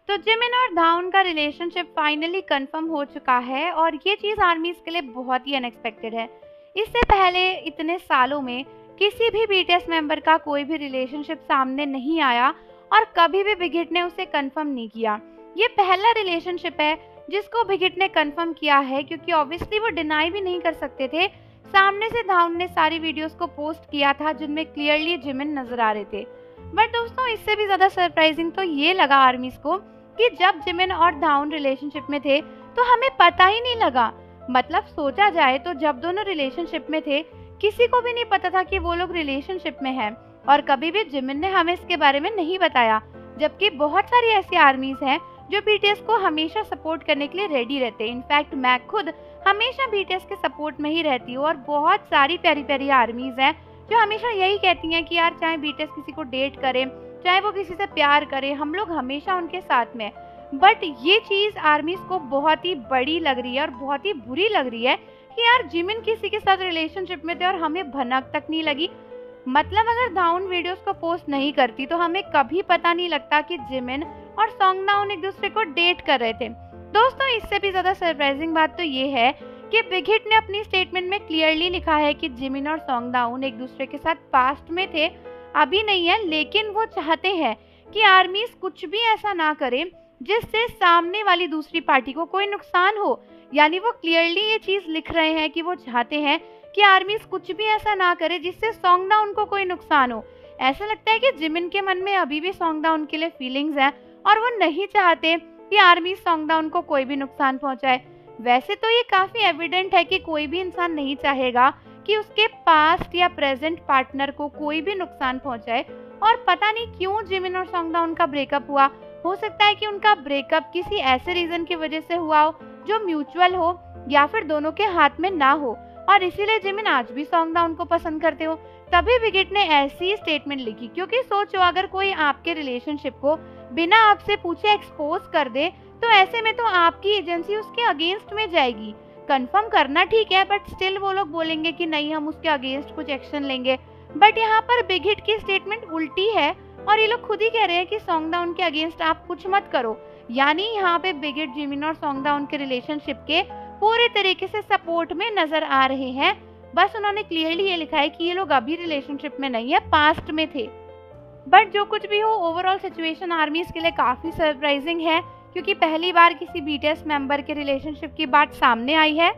तो जिमिन और धाउन का रिलेशनशिप फाइनली कंफर्म हो चुका है और ये चीज़ आर्मीज के लिए बहुत ही अनएक्सपेक्टेड है। इससे पहले इतने सालों में किसी भी बीटीएस मेंबर का कोई भी रिलेशनशिप सामने नहीं आया और कभी भी बिगिट ने उसे कंफर्म नहीं किया। ये पहला रिलेशनशिप है जिसको बिगिट ने कंफर्म किया है, क्योंकि ऑब्वियसली वो डिनाई भी नहीं कर सकते थे। सामने से धाउन ने सारी वीडियोस को पोस्ट किया था जिनमें क्लियरली जिमिन नजर आ रहे थे। बट दोस्तों, इससे भी ज्यादा सरप्राइजिंग तो ये लगा आर्मीज को कि जब जिमिन और धाउन रिलेशनशिप में थे तो हमें पता ही नहीं लगा। मतलब सोचा जाए तो जब दोनों रिलेशनशिप में थे किसी को भी नहीं पता था कि वो लोग रिलेशनशिप में हैं और कभी भी जिमिन ने हमें इसके बारे में नहीं बताया। जबकि बहुत सारी ऐसी आर्मीज हैं जो बीटीएस को हमेशा सपोर्ट करने के लिए रेडी रहते हैं। इनफैक्ट मैं खुद हमेशा बीटीएस के सपोर्ट में ही रहती हूँ और बहुत सारी प्यारी प्यारी आर्मीज हैं जो हमेशा यही कहती हैं कि यार चाहे बीटीएस किसी को डेट करे, चाहे वो किसी से प्यार करे, हम लोग हमेशा उनके साथ में। बट ये चीज आर्मीज को बहुत ही बड़ी लग रही है और बहुत ही बुरी लग रही है कि यार जिमिन किसी के साथ रिलेशनशिप में थे और हमें भनक तक नहीं लगी। मतलब अगर धाउन वीडियोस को पोस्ट नहीं करती तो हमें कभी पता नहीं लगता कि जिमिन और सॉन्गडाउन एक दूसरे को डेट कर रहे थे। दोस्तों, इससे भी ज्यादा सरप्राइजिंग बात तो ये है कि बिग हिट ने अपनी स्टेटमेंट में क्लियरली लिखा है कि जिमिन और सॉन्गडाउन एक दूसरे के साथ पास्ट में थे, अभी नहीं है, लेकिन वो चाहते हैं कि आर्मीज कुछ भी ऐसा ना करे जिससे सामने वाली दूसरी पार्टी को कोई नुकसान हो। यानी वो क्लियरली ये चीज लिख रहे हैं कि वो चाहते हैं कि आर्मीज कुछ भी ऐसा ना करे जिससे सॉन्गडाउन को कोई नुकसान हो। ऐसा लगता है कि जिमिन के मन में अभी भी सॉन्गडाउन के लिए फीलिंग्स हैं और वो नहीं चाहते कि आर्मी सॉन्गडाउन को कोई भी नुकसान पहुंचाए। वैसे तो ये काफी एविडेंट है कि कोई भी इंसान नहीं चाहेगा कि उसके पास्ट या प्रेजेंट पार्टनर को कोई भी नुकसान पहुंचाए। और पता नहीं क्यों जिमिन और सॉन्गडाउन का ब्रेकअप हुआ। हो सकता है कि उनका ब्रेकअप किसी ऐसे रीजन की वजह से हुआ हो जो म्यूचुअल हो या फिर दोनों के हाथ में ना हो और इसीलिए जिमिन आज भी सॉन्गडाउन को पसंद करते हो। तभी बिगिट ने ऐसी स्टेटमेंट लिखी, क्योंकि सोचो अगर कोई आपके रिलेशनशिप को बिना आपसे पूछे एक्सपोज कर दे तो ऐसे में तो आपकी एजेंसी उसके अगेंस्ट में जाएगी। कंफर्म करना ठीक है, बट स्टिल वो लोग बोलेंगे कि नहीं हम उसके अगेंस्ट कुछ एक्शन लेंगे। बट यहाँ पर बिग हिट की स्टेटमेंट उल्टी है और ये लोग खुद ही कह रहे हैं कि सॉन्गडाउन के अगेंस्ट आप कुछ मत करो। यानी यहाँ पे बिग हिट जिमिन और सॉन्गडाउन के रिलेशनशिप के पूरे तरीके से सपोर्ट में नजर आ रहे हैं। बस उन्होंने क्लियरली ये लिखा है कि ये लोग अभी रिलेशनशिप में नहीं है, पास्ट में थे। बट जो कुछ भी हो, ओवरऑल सिचुएशन आर्मीज के लिए काफी सरप्राइजिंग है, क्योंकि पहली बार किसी बीटीएस मेंबर के रिलेशनशिप की बात सामने आई है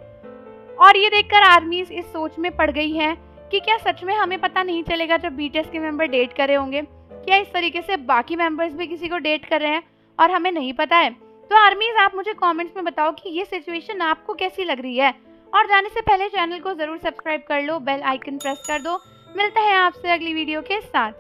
और ये देखकर आर्मीज इस सोच में पड़ गई है कि क्या सच में हमें पता नहीं चलेगा जब बीटीएस के मेंबर डेट कर रहे होंगे? क्या इस तरीके से बाकी मेंबर्स भी किसी को डेट कर रहे हैं और हमें नहीं पता है? तो आर्मीज आप मुझे कमेंट्स में बताओ कि ये सिचुएशन आपको कैसी लग रही है। और जाने से पहले चैनल को जरूर सब्सक्राइब कर लो, बेल आइकन प्रेस कर दो। मिलते हैं आपसे अगली वीडियो के साथ।